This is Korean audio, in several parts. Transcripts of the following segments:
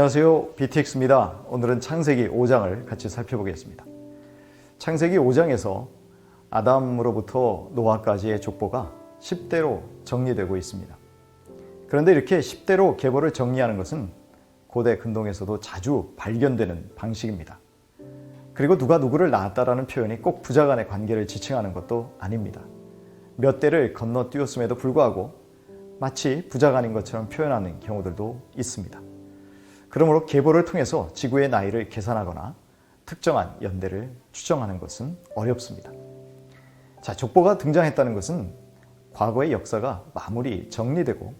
안녕하세요, BTX입니다. 오늘은 창세기 5장을 같이 살펴보겠습니다. 창세기 5장에서 아담으로부터 노아까지의 족보가 10대로 정리되고 있습니다. 그런데 이렇게 10대로 계보를 정리하는 것은 고대 근동에서도 자주 발견되는 방식입니다. 그리고 누가 누구를 낳았다라는 표현이 꼭 부자 간의 관계를 지칭하는 것도 아닙니다. 몇 대를 건너뛰었음에도 불구하고 마치 부자 간인 것처럼 표현하는 경우들도 있습니다. 그러므로 계보를 통해서 지구의 나이를 계산하거나 특정한 연대를 추정하는 것은 어렵습니다. 자, 족보가 등장했다는 것은 과거의 역사가 마무리 정리되고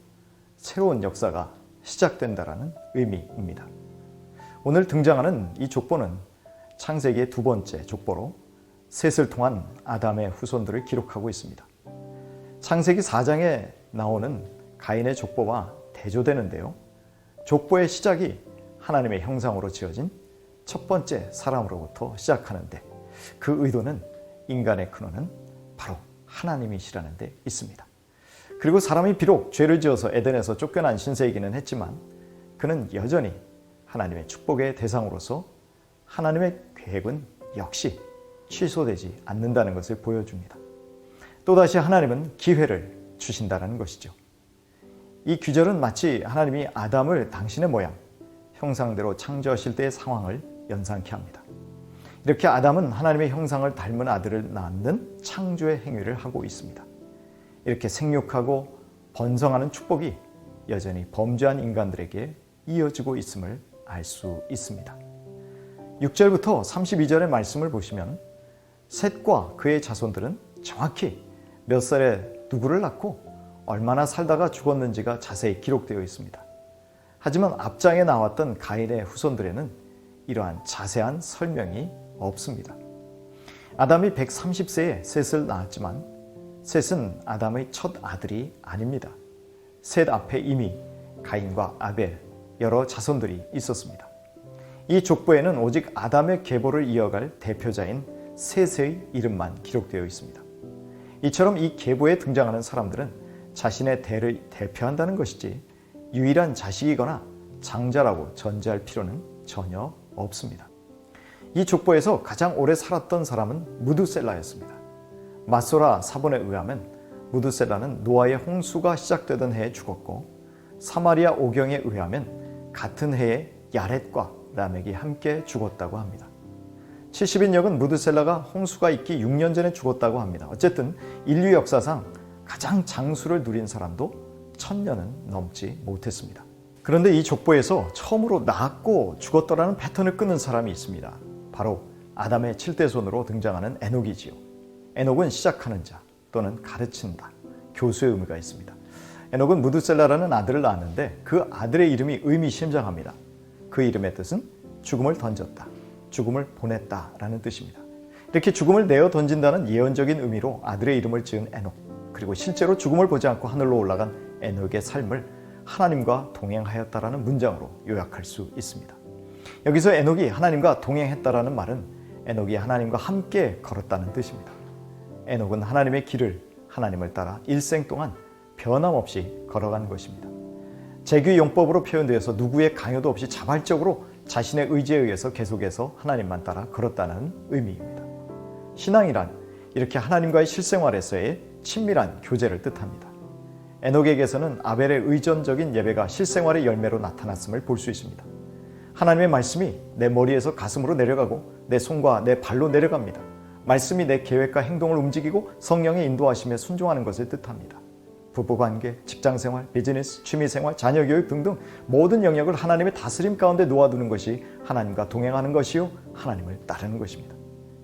새로운 역사가 시작된다는 의미입니다. 오늘 등장하는 이 족보는 창세기의 두 번째 족보로 셋을 통한 아담의 후손들을 기록하고 있습니다. 창세기 4장에 나오는 가인의 족보와 대조되는데요. 족보의 시작이 하나님의 형상으로 지어진 첫 번째 사람으로부터 시작하는데 그 의도는 인간의 근원은 바로 하나님이시라는 데 있습니다. 그리고 사람이 비록 죄를 지어서 에덴에서 쫓겨난 신세이기는 했지만 그는 여전히 하나님의 축복의 대상으로서 하나님의 계획은 역시 취소되지 않는다는 것을 보여줍니다. 또다시 하나님은 기회를 주신다는 것이죠. 이 귀절은 마치 하나님이 아담을 당신의 모양, 형상대로 창조하실 때의 상황을 연상케 합니다. 이렇게 아담은 하나님의 형상을 닮은 아들을 낳는 창조의 행위를 하고 있습니다. 이렇게 생육하고 번성하는 축복이 여전히 범죄한 인간들에게 이어지고 있음을 알 수 있습니다. 6절부터 32절의 말씀을 보시면 셋과 그의 자손들은 정확히 몇 살에 누구를 낳고 얼마나 살다가 죽었는지가 자세히 기록되어 있습니다. 하지만 앞장에 나왔던 가인의 후손들에는 이러한 자세한 설명이 없습니다. 아담이 130세에 셋을 낳았지만 셋은 아담의 첫 아들이 아닙니다. 셋 앞에 이미 가인과 아벨, 여러 자손들이 있었습니다. 이 족보에는 오직 아담의 계보를 이어갈 대표자인 셋의 이름만 기록되어 있습니다. 이처럼 이 계보에 등장하는 사람들은 자신의 대를 대표한다는 것이지 유일한 자식이거나 장자라고 전제할 필요는 전혀 없습니다. 이 족보에서 가장 오래 살았던 사람은 무두셀라였습니다. 마소라 사본에 의하면 무두셀라는 노아의 홍수가 시작되던 해에 죽었고 사마리아 오경에 의하면 같은 해에 야렛과 라멕이 함께 죽었다고 합니다. 70인역은 무두셀라가 홍수가 있기 6년 전에 죽었다고 합니다. 어쨌든 인류 역사상 가장 장수를 누린 사람도 1000년은 넘지 못했습니다. 그런데 이 족보에서 처음으로 낳았고 죽었더라는 패턴을 끊는 사람이 있습니다. 바로 아담의 7대손으로 등장하는 에녹이지요. 에녹은 시작하는 자 또는 가르친다, 교수의 의미가 있습니다. 에녹은 무두셀라라는 아들을 낳았는데 그 아들의 이름이 의미심장합니다. 그 이름의 뜻은 죽음을 던졌다, 죽음을 보냈다라는 뜻입니다. 이렇게 죽음을 내어 던진다는 예언적인 의미로 아들의 이름을 지은 에녹, 그리고 실제로 죽음을 보지 않고 하늘로 올라간 에녹의 삶을 하나님과 동행하였다라는 문장으로 요약할 수 있습니다. 여기서 에녹이 하나님과 동행했다라는 말은 에녹이 하나님과 함께 걸었다는 뜻입니다. 에녹은 하나님의 길을 하나님을 따라 일생 동안 변함없이 걸어간 것입니다. 재규용법으로 표현되어서 누구의 강요도 없이 자발적으로 자신의 의지에 의해서 계속해서 하나님만 따라 걸었다는 의미입니다. 신앙이란 이렇게 하나님과의 실생활에서의 친밀한 교제를 뜻합니다. 에녹에게서는 아벨의 의존적인 예배가 실생활의 열매로 나타났음을 볼 수 있습니다. 하나님의 말씀이 내 머리에서 가슴으로 내려가고 내 손과 내 발로 내려갑니다. 말씀이 내 계획과 행동을 움직이고 성령의 인도하심에 순종하는 것을 뜻합니다. 부부관계, 직장생활, 비즈니스, 취미생활, 자녀교육 등등 모든 영역을 하나님의 다스림 가운데 놓아두는 것이 하나님과 동행하는 것이요 하나님을 따르는 것입니다.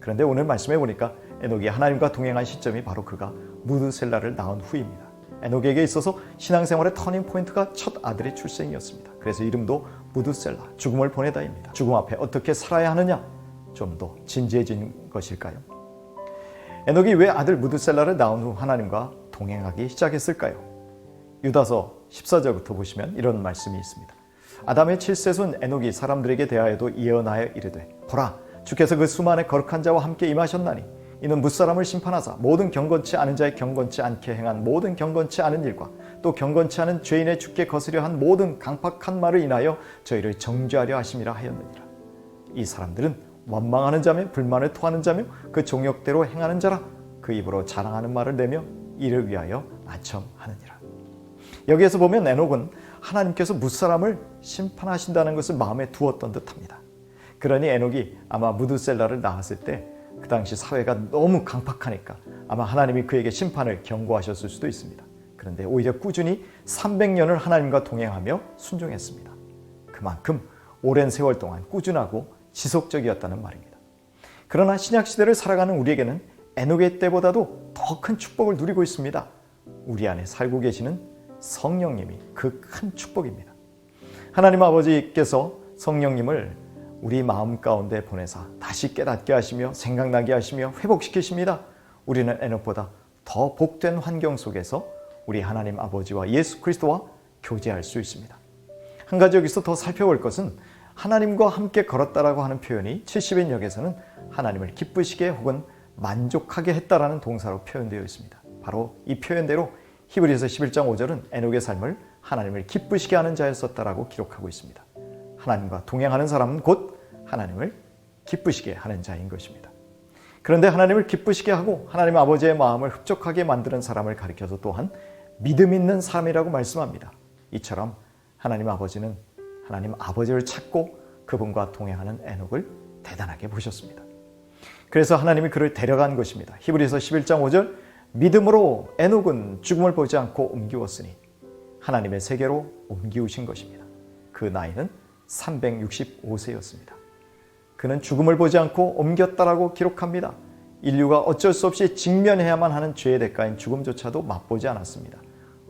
그런데 오늘 말씀해 보니까 에녹이 하나님과 동행한 시점이 바로 그가 무두셀라를 낳은 후입니다. 에녹에게 있어서 신앙생활의 터닝포인트가 첫 아들의 출생이었습니다. 그래서 이름도 무두셀라, 죽음을 보내다입니다. 죽음 앞에 어떻게 살아야 하느냐? 좀 더 진지해진 것일까요? 에녹이 왜 아들 무두셀라를 낳은 후 하나님과 동행하기 시작했을까요? 유다서 14절부터 보시면 이런 말씀이 있습니다. 아담의 7세손 에녹이 사람들에게 대하여도 예언하여 이르되 보라, 주께서 그 수만의 거룩한 자와 함께 임하셨나니 이는 무사람을 심판하사 모든 경건치 않은 자의 경건치 않게 행한 모든 경건치 않은 일과 또 경건치 않은 죄인의 주께 거스려 한 모든 강팍한 말을 인하여 저희를 정죄하려 하심이라 하였느니라. 이 사람들은 원망하는 자며 불만을 토하는 자며 그 종역대로 행하는 자라. 그 입으로 자랑하는 말을 내며 이를 위하여 아첨하느니라. 여기에서 보면 에녹은 하나님께서 뭇사람을 심판하신다는 것을 마음에 두었던 듯합니다. 그러니 에녹이 아마 무드셀라를 낳았을 때 그 당시 사회가 너무 강팍하니까 아마 하나님이 그에게 심판을 경고하셨을 수도 있습니다. 그런데 오히려 꾸준히 300년을 하나님과 동행하며 순종했습니다. 그만큼 오랜 세월 동안 꾸준하고 지속적이었다는 말입니다. 그러나 신약시대를 살아가는 우리에게는 에녹의 때보다도 더 큰 축복을 누리고 있습니다. 우리 안에 살고 계시는 성령님이 그 큰 축복입니다. 하나님 아버지께서 성령님을 우리 마음 가운데 보내사 다시 깨닫게 하시며 생각나게 하시며 회복시키십니다. 우리는 에녹보다 더 복된 환경 속에서 우리 하나님 아버지와 예수 그리스도와 교제할 수 있습니다. 한 가지 여기서 더 살펴볼 것은 하나님과 함께 걸었다라고 하는 표현이 70인역에서는 하나님을 기쁘시게 혹은 만족하게 했다라는 동사로 표현되어 있습니다. 바로 이 표현대로 히브리서 11장 5절은 에녹의 삶을 하나님을 기쁘시게 하는 자였었다라고 기록하고 있습니다. 하나님과 동행하는 사람은 곧 하나님을 기쁘시게 하는 자인 것입니다. 그런데 하나님을 기쁘시게 하고 하나님 아버지의 마음을 흡족하게 만드는 사람을 가리켜서 또한 믿음 있는 사람이라고 말씀합니다. 이처럼 하나님 아버지는 하나님 아버지를 찾고 그분과 동행하는 에녹을 대단하게 보셨습니다. 그래서 하나님이 그를 데려간 것입니다. 히브리서 11장 5절 믿음으로 에녹은 죽음을 보지 않고 옮기웠으니 하나님의 세계로 옮기우신 것입니다. 그 나이는 365세였습니다. 그는 죽음을 보지 않고 옮겼다라고 기록합니다. 인류가 어쩔 수 없이 직면해야만 하는 죄의 대가인 죽음조차도 맛보지 않았습니다.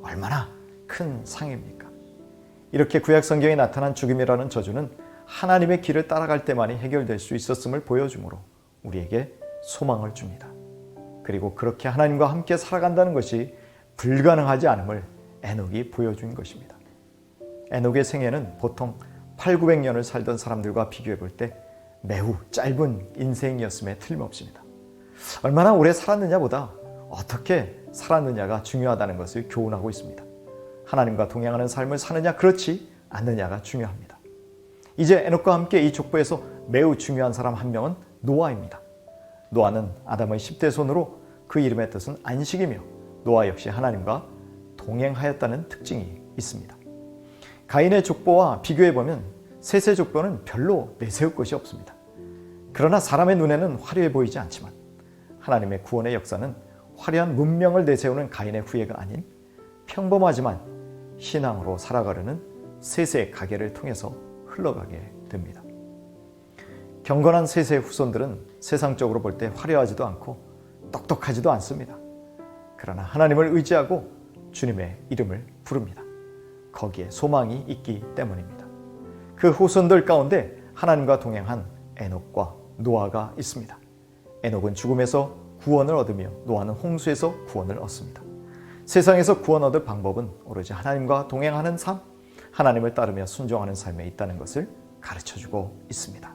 얼마나 큰 상입니까? 이렇게 구약 성경에 나타난 죽음이라는 저주는 하나님의 길을 따라갈 때만이 해결될 수 있었음을 보여주므로 우리에게 소망을 줍니다. 그리고 그렇게 하나님과 함께 살아간다는 것이 불가능하지 않음을 에녹이 보여준 것입니다. 에녹의 생애는 보통 800~900년을 살던 사람들과 비교해 볼 때 매우 짧은 인생이었음에 틀림없습니다. 얼마나 오래 살았느냐보다 어떻게 살았느냐가 중요하다는 것을 교훈하고 있습니다. 하나님과 동행하는 삶을 사느냐 그렇지 않느냐가 중요합니다. 이제 에녹과 함께 이 족보에서 매우 중요한 사람 한 명은 노아입니다. 노아는 아담의 10대 손으로 그 이름의 뜻은 안식이며 노아 역시 하나님과 동행하였다는 특징이 있습니다. 가인의 족보와 비교해보면 셋의 족보는 별로 내세울 것이 없습니다. 그러나 사람의 눈에는 화려해 보이지 않지만 하나님의 구원의 역사는 화려한 문명을 내세우는 가인의 후예가 아닌 평범하지만 신앙으로 살아가려는 셋의 가계를 통해서 흘러가게 됩니다. 경건한 셋의 후손들은 세상적으로 볼 때 화려하지도 않고 똑똑하지도 않습니다. 그러나 하나님을 의지하고 주님의 이름을 부릅니다. 거기에 소망이 있기 때문입니다. 그 후손들 가운데 하나님과 동행한 에녹과 노아가 있습니다. 에녹은 죽음에서 구원을 얻으며 노아는 홍수에서 구원을 얻습니다. 세상에서 구원 얻을 방법은 오로지 하나님과 동행하는 삶, 하나님을 따르며 순종하는 삶에 있다는 것을 가르쳐주고 있습니다.